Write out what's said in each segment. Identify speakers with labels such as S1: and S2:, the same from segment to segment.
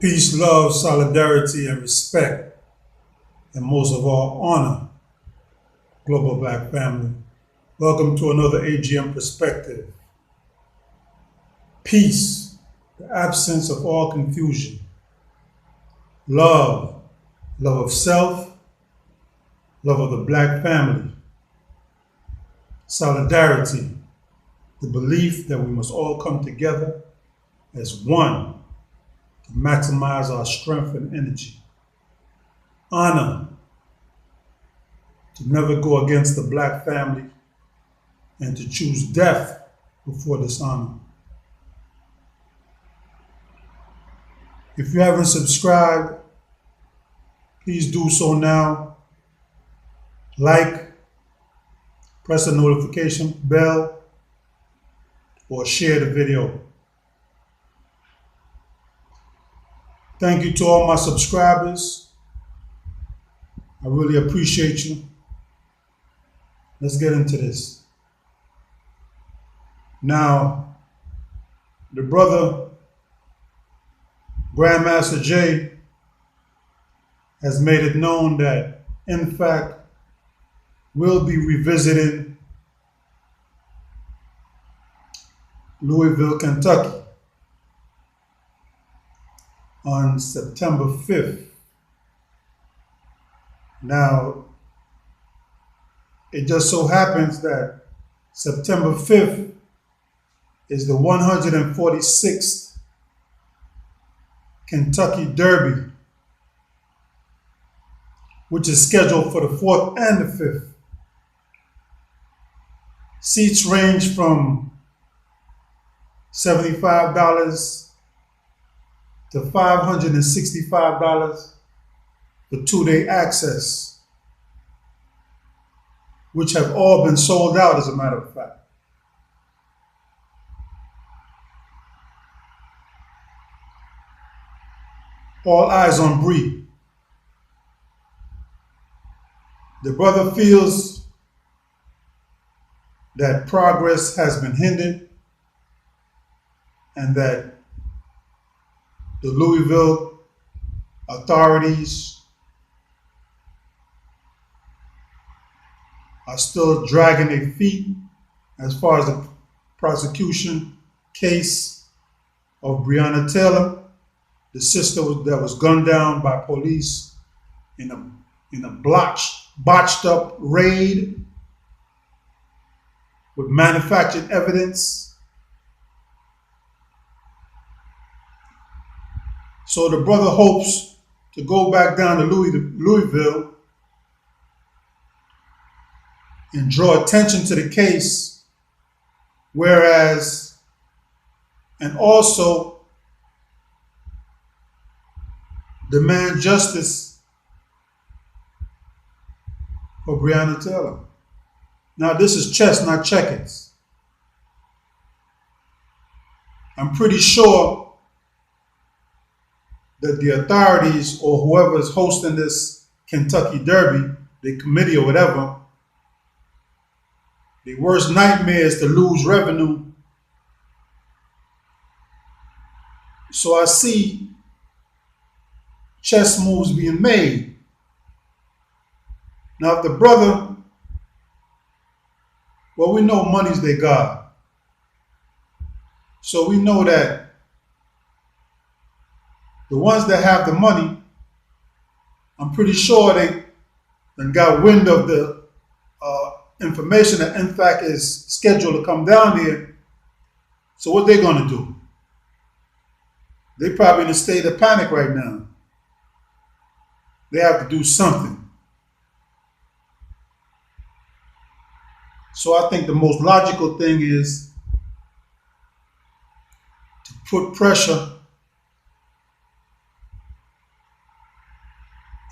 S1: Peace, love, solidarity, and respect, and most of all, honor, global black family. Welcome to another A.G.M perspective. Peace, the absence of all confusion. Love, love of self, love of the black family. Solidarity, the belief that we must all come together as one to maximize our strength and energy. Honor, to never go against the black family and to choose death before dishonor. If you haven't subscribed, please do so now. Like, press the notification bell, or share the video. Thank you to all my subscribers. I really appreciate you. Let's get into this. Now, the brother, Grandmaster Jay, has made it known that NFAC will be revisiting Louisville, Kentucky on September 5th. Now, it just so happens that September 5th is the 146th Kentucky Derby, which is scheduled for the 4th and the 5th. Seats range from $75 to $565 for two-day access, which have all been sold out, as a matter of fact. All eyes on Bree. The brother feels that progress has been hindered and that the Louisville authorities are still dragging their feet as far as the prosecution case of Breonna Taylor, the sister that was gunned down by police in a botched up raid with manufactured evidence. So the brother hopes to go back down to Louisville and draw attention to the case, and also demand justice for Breonna Taylor. Now, this is chess, not checkers. I'm pretty sure that the authorities or whoever is hosting this Kentucky Derby, the committee or whatever, the worst nightmare is to lose revenue. So I see chess moves being made. Now, if the brother, well, we know money's their God. So we know that the ones that have the money, I'm pretty sure they got wind of the information that NFAC is scheduled to come down here. So what they going to do? They're probably in a state of panic right now. They have to do something. So I think the most logical thing is to put pressure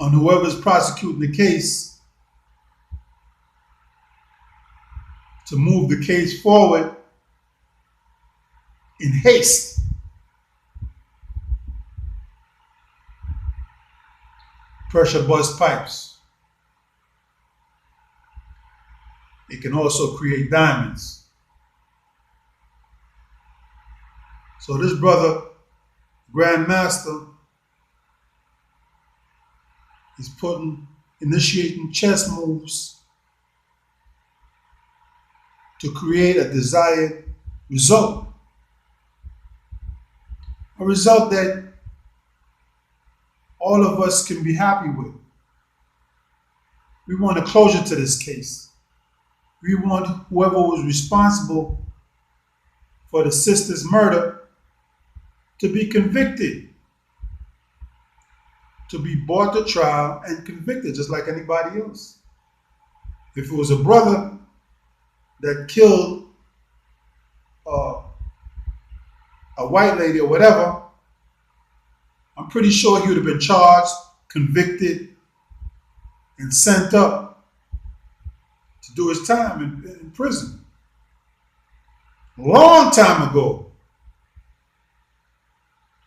S1: on whoever's prosecuting the case to move the case forward in haste. Pressure busts pipes. It can also create diamonds. So this brother, Grandmaster, is initiating chess moves to create a desired result. A result that all of us can be happy with. We want a closure to this case. We want whoever was responsible for the sister's murder to be convicted, to be brought to trial and convicted just like anybody else. If it was a brother that killed a white lady or whatever, I'm pretty sure he would have been charged, convicted, and sent up to do his time in prison. Long time ago.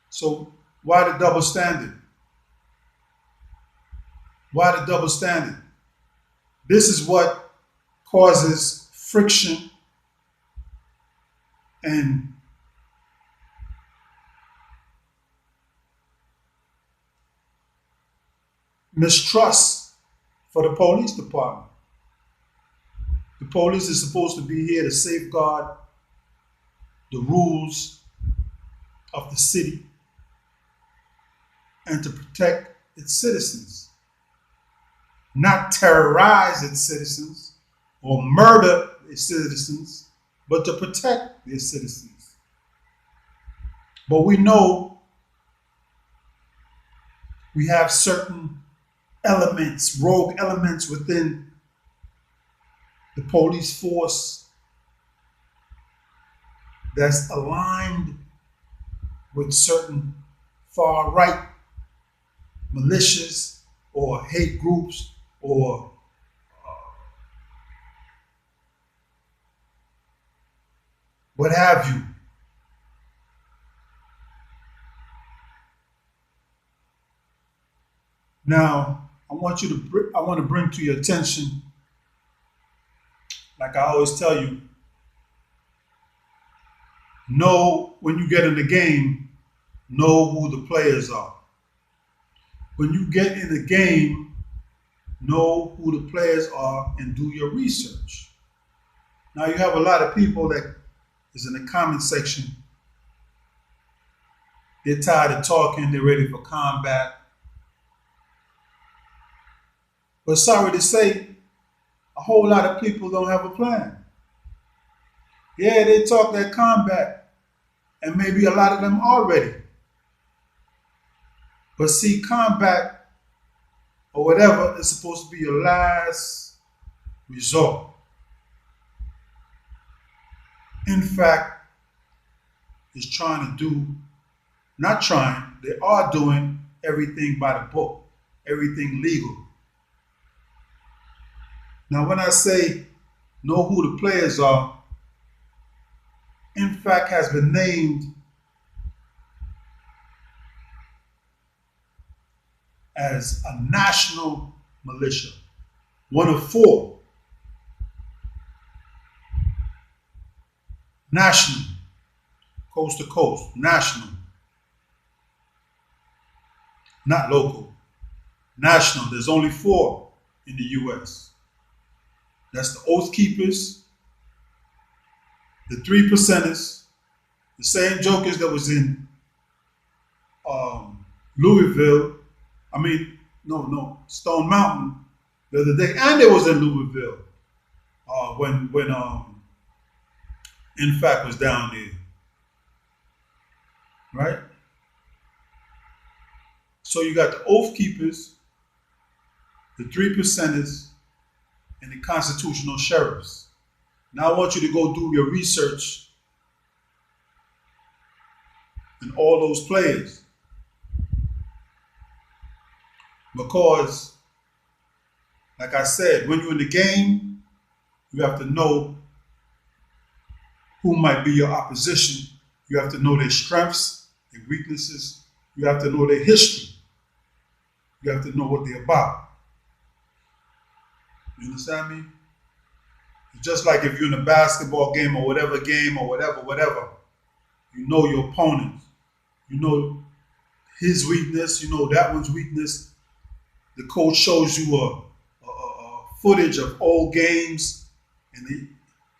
S1: So why the double standard? Why the double standard? This is what causes friction and mistrust for the police department. The police is supposed to be here to safeguard the rules of the city and to protect its citizens, not terrorize its citizens or murder its citizens, but to protect their citizens. But we know we have certain elements, rogue elements within the police force that's aligned with certain far-right militias or hate groups or what have you. Now, I want to bring to your attention, like I always tell you, know when you get in the game, know who the players are. When you get in the game, know who the players are and do your research. Now you have a lot of people that is in the comment section. They're tired of talking, they're ready for combat. But sorry to say, a whole lot of people don't have a plan. Yeah, they talk that combat, and maybe a lot of them are ready. But see, combat or whatever is supposed to be your last resort. NFAC is trying to do, not trying, they are doing everything by the book, everything legal. Now, when I say know who the players are, NFAC has been named as a national militia, one of 4. National, coast to coast, national, not local, national. There's only 4 in the U.S. That's the Oath Keepers, the 3 Percenters, the same jokers that was in Louisville. Stone Mountain the other day, and it was in Louisville when NFAC was down there, right? So you got the Oath Keepers, the 3 Percenters, and the constitutional sheriffs. Now I want you to go do your research in all those players. Because, like I said, when you're in the game, you have to know who might be your opposition. You have to know their strengths, their weaknesses. You have to know their history. You have to know what they're about. You understand me? It's just like if you're in a basketball game or whatever, you know your opponent. You know his weakness, you know that one's weakness. The coach shows you a footage of old games, and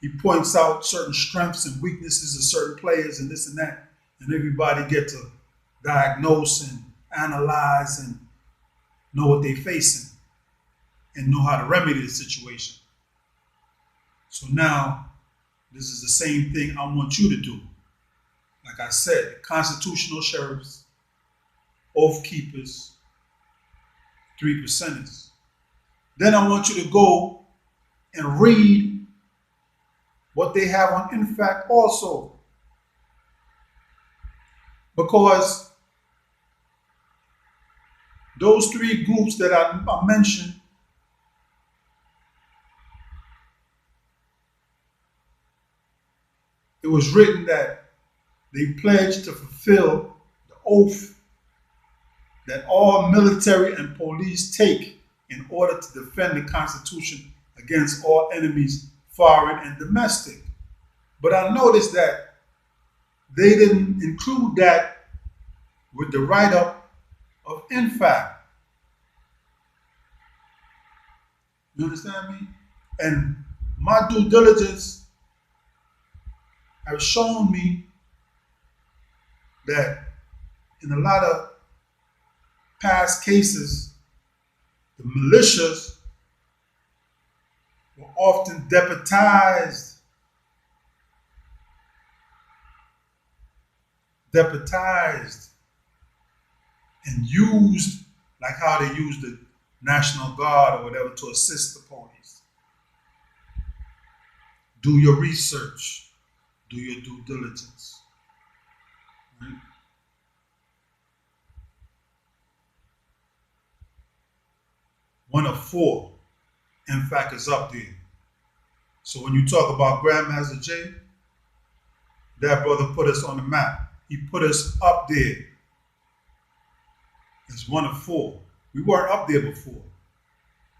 S1: he points out certain strengths and weaknesses of certain players and this and that, and everybody get to diagnose and analyze and know what they're facing and know how to remedy the situation. So now, this is the same thing I want you to do. Like I said, constitutional sheriffs, oath keepers, 3%ers. Then I want you to go and read what they have on NFAC also. Because those three groups that I mentioned, it was written that they pledged to fulfill the oath that all military and police take in order to defend the Constitution against all enemies, foreign and domestic. But I noticed that they didn't include that with the write-up of NFAC. You understand me? And my due diligence has shown me that in a lot of past cases, the militias were often deputized and used like how they use the National Guard or whatever to assist the police. Do your research. Do your due diligence. Right? One of four, NFAC, is up there. So when you talk about Grandmaster Jay, that brother put us on the map. He put us up there as one of four. We weren't up there before.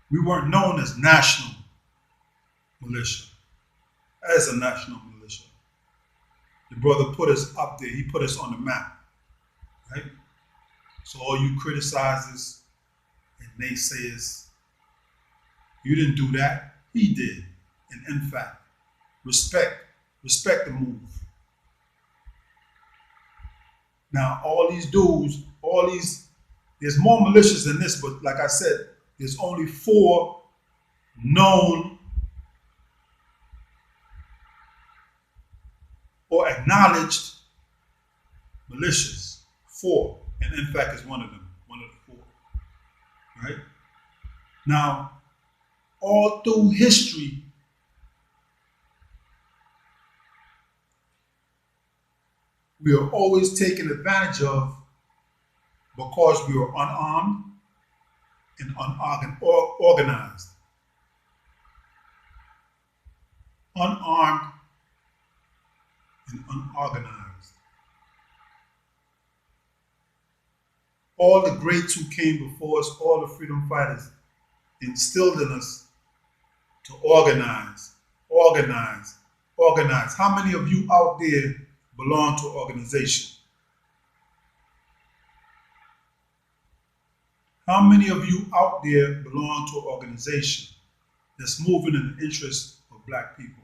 S1: We weren't known as national militia, as a national militia. The brother put us up there. He put us on the map, right? So all you criticizers and naysayers, you didn't do that. He did. And in fact, respect the move. Now, all these dudes, there's more militias than this, but like I said, there's only four known or acknowledged militias. Four. And NFAC is one of them, one of the four. Right? Now, all through history, we are always taken advantage of because we were unarmed and unorganized. Unarmed and unorganized. All the greats who came before us, all the freedom fighters, instilled in us to organize. How many of you out there belong to an organization? How many of you out there belong to an organization that's moving in the interest of Black people?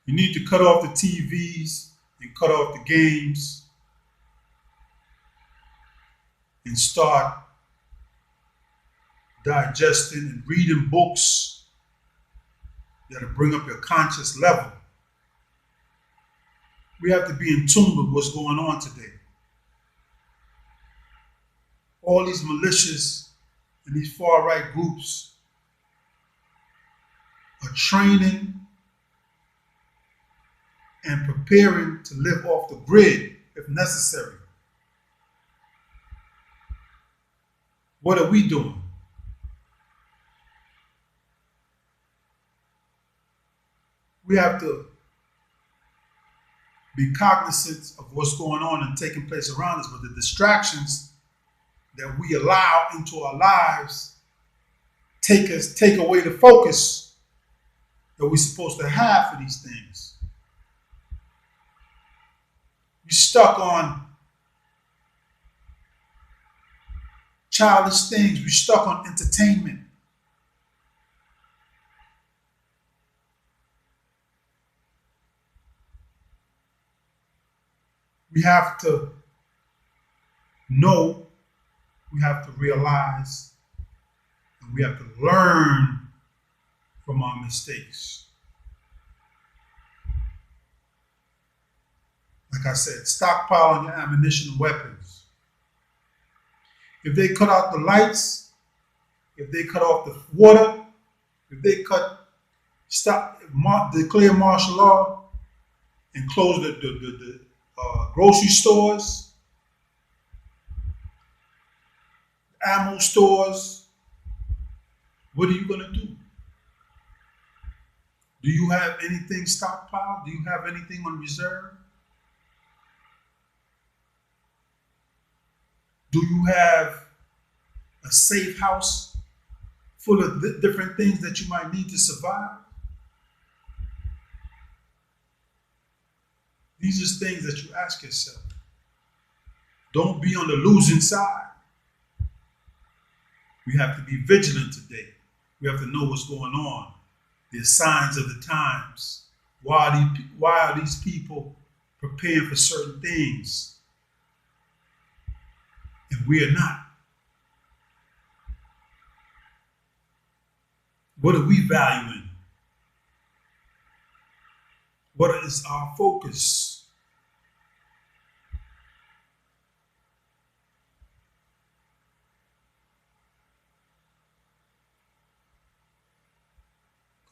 S1: You need to cut off the TVs and cut off the games and start digesting and reading books that'll bring up your conscious level. We have to be in tune with what's going on today. All these militias and these far-right groups are training and preparing to live off the grid if necessary. What are we doing? We have to be cognizant of what's going on and taking place around us, but the distractions that we allow into our lives take away the focus that we're supposed to have for these things. You're stuck on childish things. We're stuck on entertainment. We have to know, we have to realize, and we have to learn from our mistakes. Like I said, stockpiling your ammunition and weapons. If they cut out the lights, if they cut off the water, if they declare martial law and close the grocery stores, ammo stores, what are you going to do? Do you have anything stockpiled? Do you have anything on reserve? Do you have a safe house full of different things that you might need to survive? These are things that you ask yourself. Don't be on the losing side. We have to be vigilant today. We have to know what's going on. The signs of the times. Why are these people preparing for certain things? And we are not. What are we valuing? What is our focus?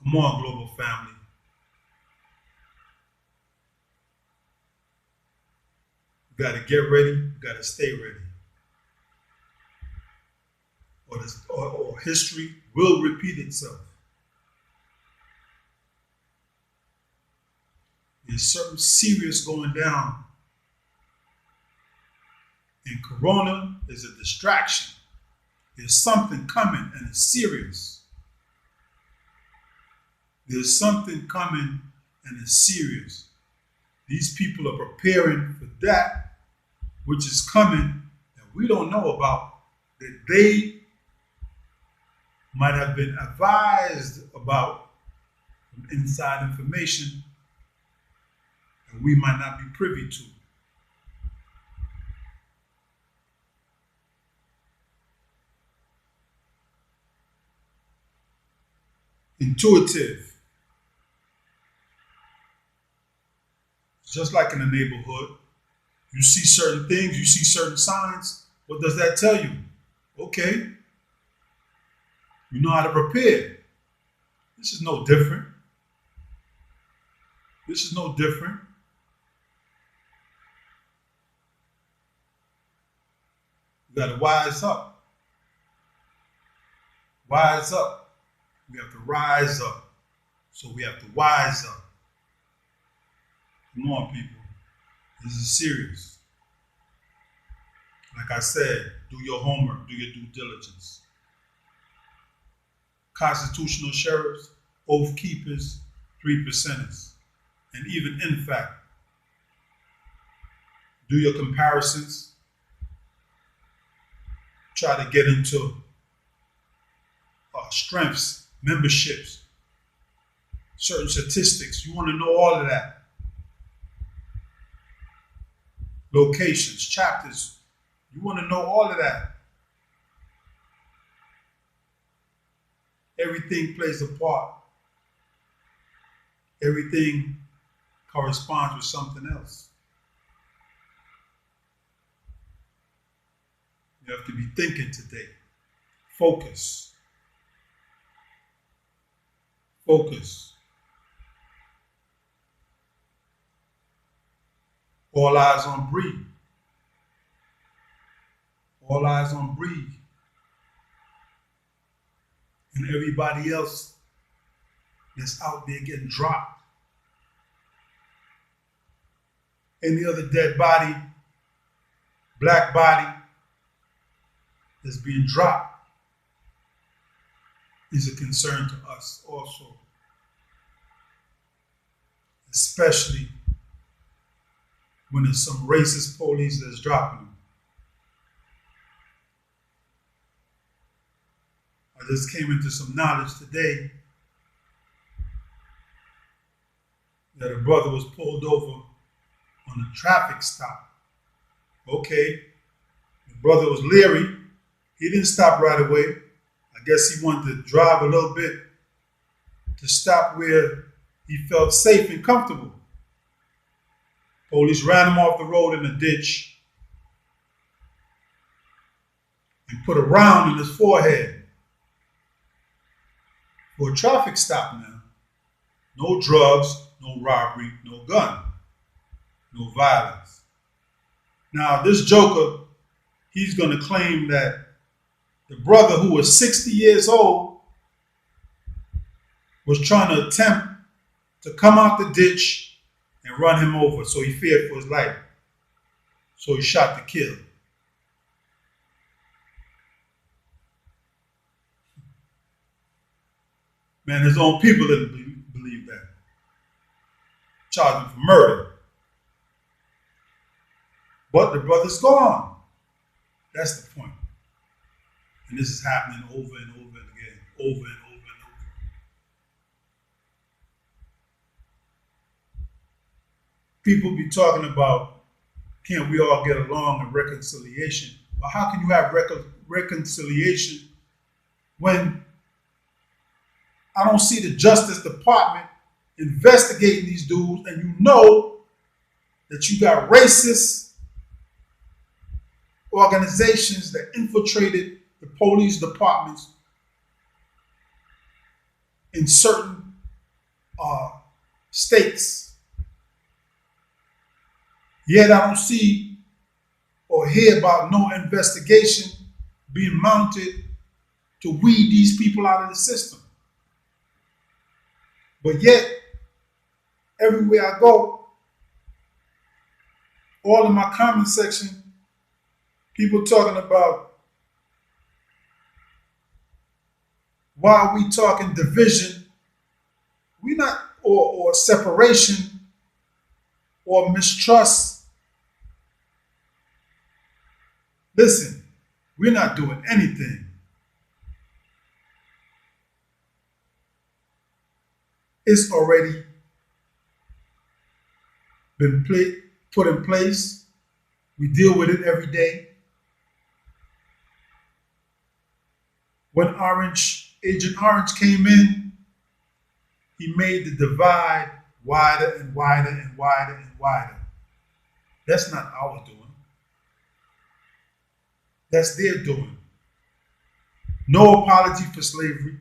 S1: Come on, global family. You got to get ready. You got to stay ready. Or history will repeat itself. There's something serious going down. And Corona is a distraction. There's something coming and it's serious. There's something coming and it's serious. These people are preparing for that which is coming that we don't know about, that they might have been advised about from inside information that we might not be privy to. Intuitive. Just like in the neighborhood, you see certain things, you see certain signs. What does that tell you? Okay, you know how to prepare. This is no different. This is no different. You got to wise up. Wise up. We have to rise up. So we have to wise up. Come on, people. This is serious. Like I said, do your homework, do your due diligence. Constitutional sheriffs, oath keepers, 3%ers, and even NFAC. Do your comparisons. Try to get into strengths, memberships, certain statistics. You want to know all of that. Locations, chapters. You want to know all of that. Everything plays a part. Everything corresponds with something else. You have to be thinking today. Focus. Focus. All eyes on Bree. All eyes on Bree. And everybody else that's out there getting dropped. Any other dead body, black body that's being dropped is a concern to us also. Especially when there's some racist police that's dropping them. I just came into some knowledge today that a brother was pulled over on a traffic stop. Okay, the brother was leery. He didn't stop right away. I guess he wanted to drive a little bit to stop where he felt safe and comfortable. Police ran him off the road in a ditch and put a round in his forehead for a traffic stop now. No drugs, no robbery, no gun, no violence. Now, this joker, he's going to claim that the brother who was 60 years old was trying to attempt to come out the ditch and run him over, so he feared for his life. So he shot to kill. Man, his own people didn't believe that. Charged him for murder. But the brother's gone. That's the point. And this is happening over and over and again, over and over and over. People be talking about, can't we all get along in reconciliation? But how can you have reconciliation when I don't see the Justice Department investigating these dudes, and you know that you got racist organizations that infiltrated the police departments in certain states. Yet I don't see or hear about no investigation being mounted to weed these people out of the system. But yet, everywhere I go, all in my comment section, people talking about, why are we talking division? We not, or separation, or mistrust. Listen, we're not doing anything. It's already been put in place. We deal with it every day. When Agent Orange came in, he made the divide wider and wider and wider and wider. That's not our doing. That's their doing. No apology for slavery.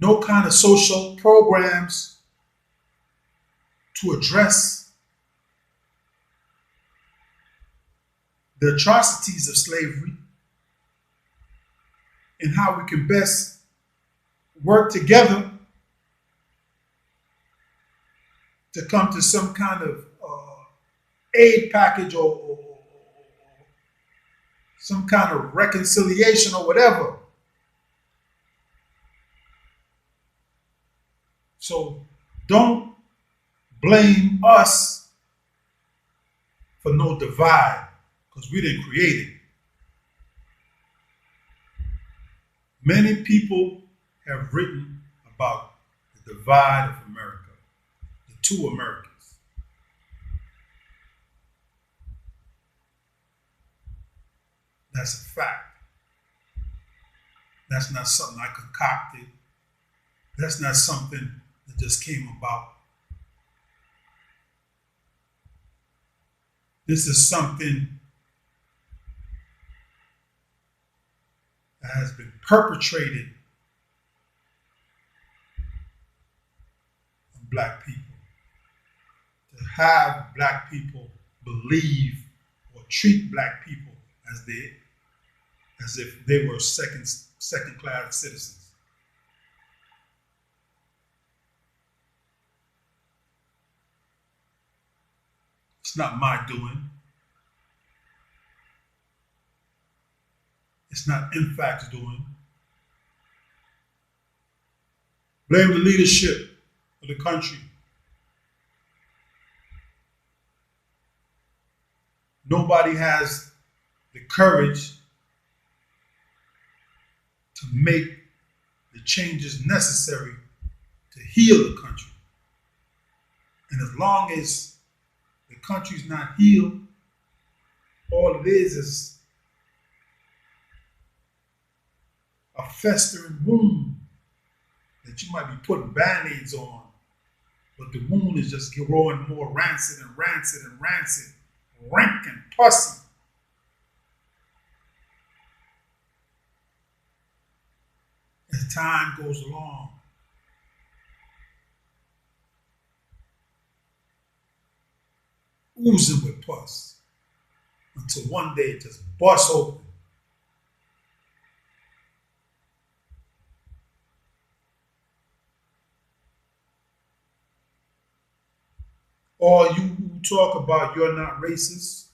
S1: No kind of social programs to address the atrocities of slavery and how we can best work together to come to some kind of aid package or some kind of reconciliation or whatever. So don't blame us for no divide, because we didn't create it. Many people have written about the divide of America, the two Americas. That's a fact. That's not something I concocted. That's not something that just came about. This is something that has been perpetrated on Black people. To have Black people believe or treat Black people as if they were second-class citizens. It's not my doing. It's not NFAC's doing. Blame the leadership of the country. Nobody has the courage to make the changes necessary to heal the country. And as long as the country's not healed, all it is a festering wound that you might be putting band-aids on, but the wound is just growing more rancid and rancid and rancid, rank and pussy. As time goes along, oozing with pus, until one day it just busts open. Or you who talk about you're not racist,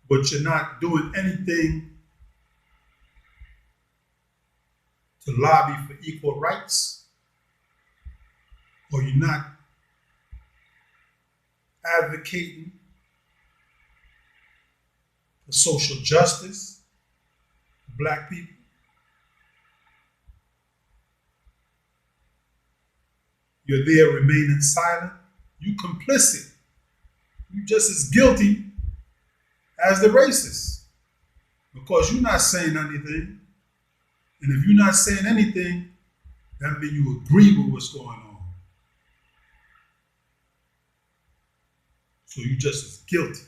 S1: but you're not doing anything to lobby for equal rights, or you're not advocating for social justice for Black people, you're there remaining silent, you complicit. You're just as guilty as the racist, because you're not saying anything. And if you're not saying anything, that means you agree with what's going on. So you're just as guilty.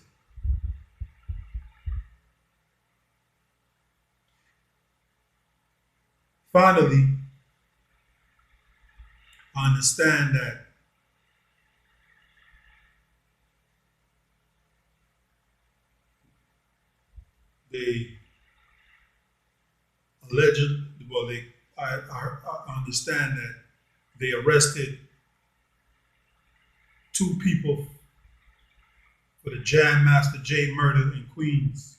S1: Finally, I understand that I understand that they arrested 2 people for the Jam Master Jay murder in Queens.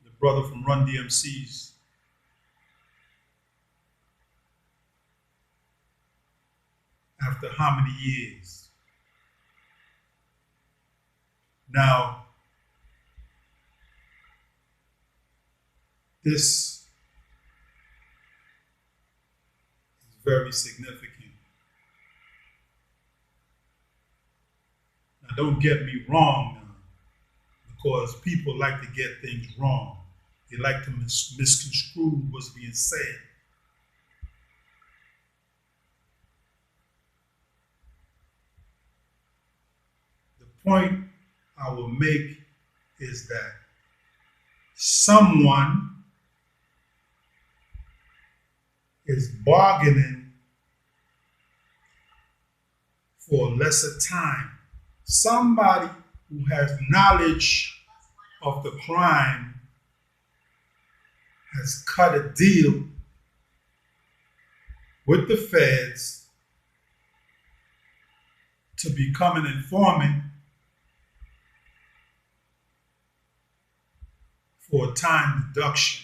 S1: The brother from Run DMC's. After how many years? Now, this is very significant. Now, don't get me wrong now, because people like to get things wrong. They like to misconstrue what's being said. The point I will make is that someone is bargaining for lesser time. Somebody who has knowledge of the crime has cut a deal with the feds to become an informant for a time deduction.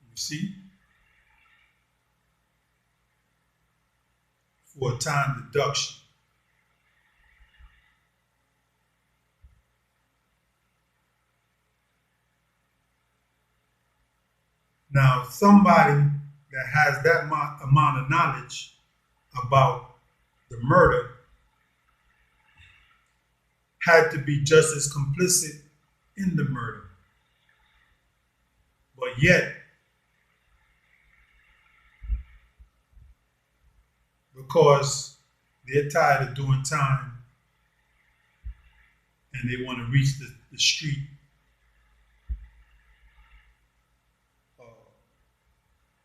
S1: You see? For a time deduction. Now, somebody that has that amount of knowledge about the murder had to be just as complicit in the murder. But yet, because they're tired of doing time and they want to reach the street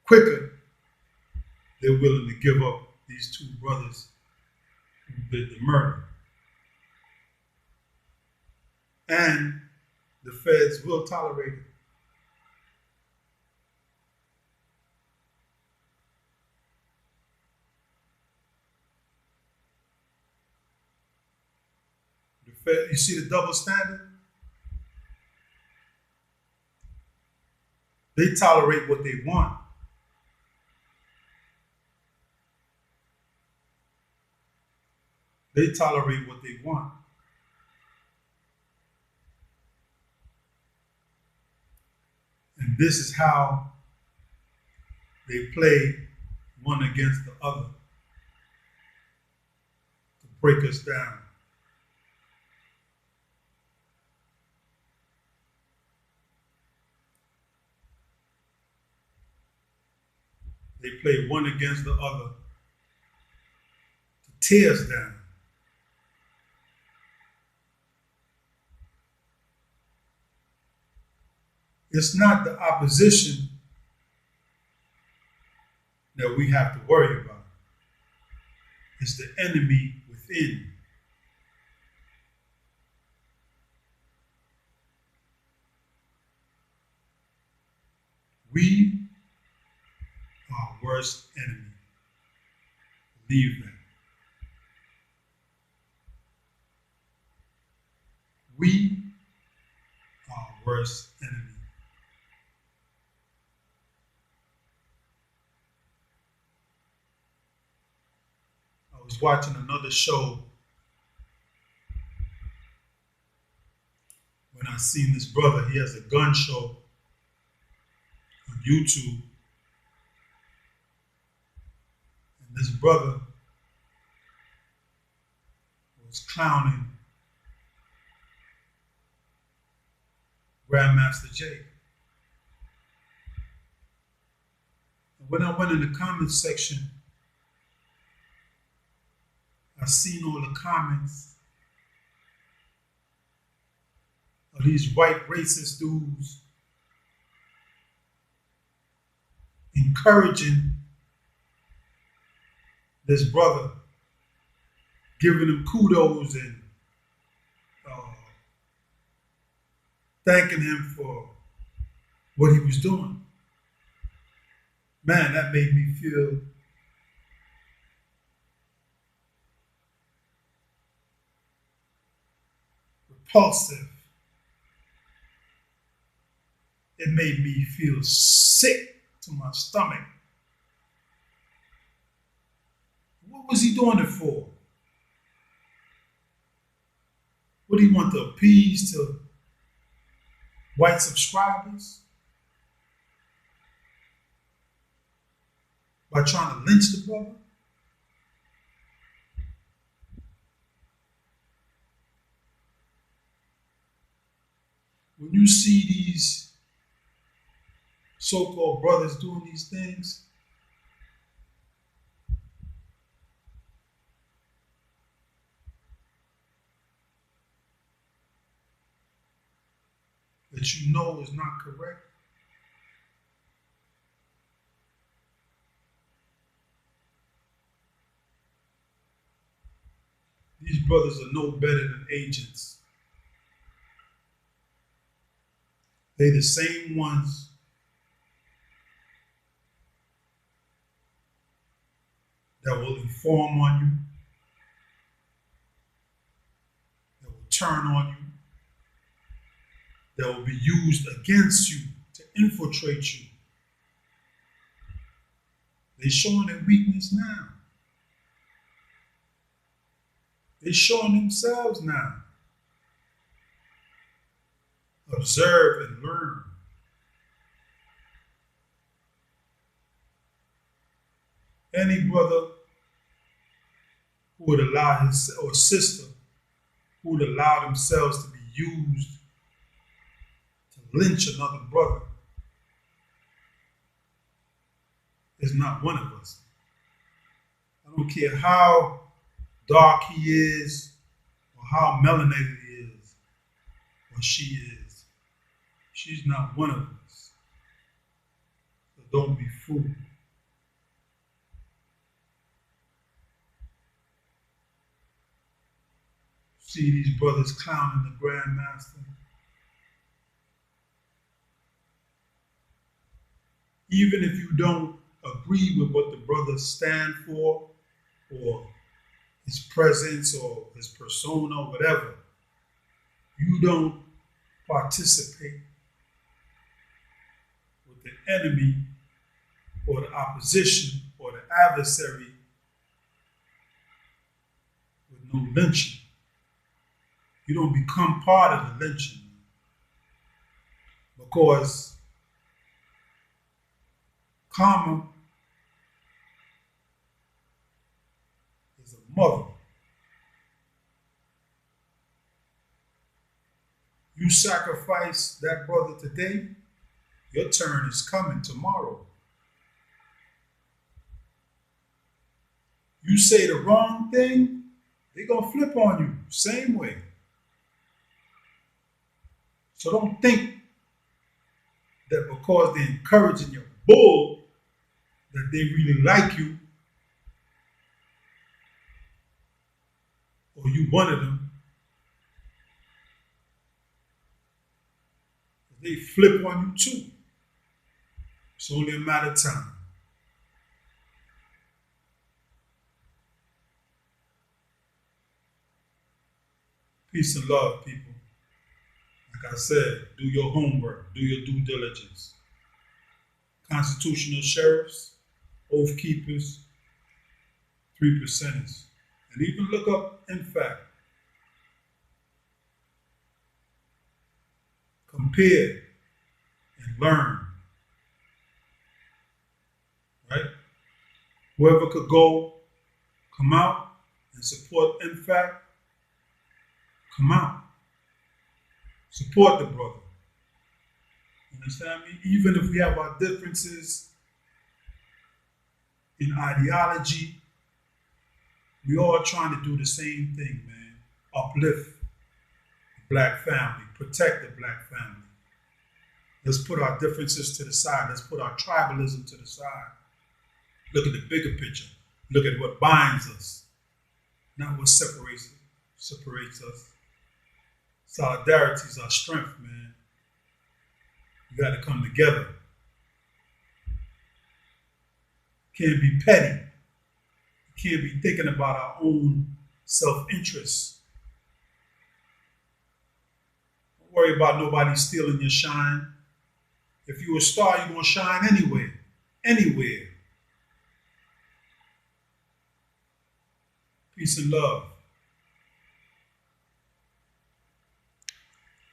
S1: quicker, they're willing to give up these 2 brothers who did the murder. And the feds will tolerate it. You see the double standard? They tolerate what they want. They tolerate what they want. And this is how they play one against the other to break us down. They play one against the other to tear us down. It's not the opposition that we have to worry about. It's the enemy within. We are our worst enemy. Believe that. We are our worst enemy. I was watching another show when I seen this brother. He has a gun show on YouTube. And this brother was clowning Grandmaster Jay. And when I went in the comments section, I seen all the comments of these white racist dudes encouraging this brother, giving him kudos and thanking him for what he was doing. Man, that made me feel repulsive. It made me feel sick to my stomach. What was he doing it for? What do you want to appease to white subscribers? By trying to lynch the brother? When you see these so-called brothers doing these things, that you know is not correct, these brothers are no better than agents. They're the same ones that will inform on you, that will turn on you, that will be used against you to infiltrate you. They're showing their weakness now. They're showing themselves now. Observe and learn. Any brother who would allow his or sister who would allow themselves to be used to lynch another brother is not one of us. I don't care how dark he is or how melanated he is or she is. She's not one of us. So don't be fooled. See these brothers clowning the Grandmaster. Even if you don't agree with what the brothers stand for, or his presence, or his persona, or whatever, you don't participate with the enemy, or the opposition, or the adversary with no lynching. You don't become part of the lynching because karma is a mother. You sacrifice that brother today, your turn is coming tomorrow. You say the wrong thing, they're going to flip on you, same way. So don't think that because they're encouraging your bull, that they really like you, or you one of them. They flip on you too. It's only a matter of time. Peace and love, people. Like I said, do your homework, do your due diligence. Constitutional sheriffs, oath keepers, 3%ers. And even look up NFAC. Compare and learn. Right? Whoever could go, come out and support NFAC, come out. Support the brother. You understand me? Even if we have our differences in ideology, we all trying to do the same thing, man. Uplift the black family, protect the black family. Let's put our differences to the side. Let's put our tribalism to the side. Look at the bigger picture. Look at what binds us, not what separates us. Solidarity is our strength, man. We got to come together. Can't be petty. Can't be thinking about our own self-interest. Don't worry about nobody stealing your shine. If you're a star, you're going to shine anyway. Anywhere. Peace and love.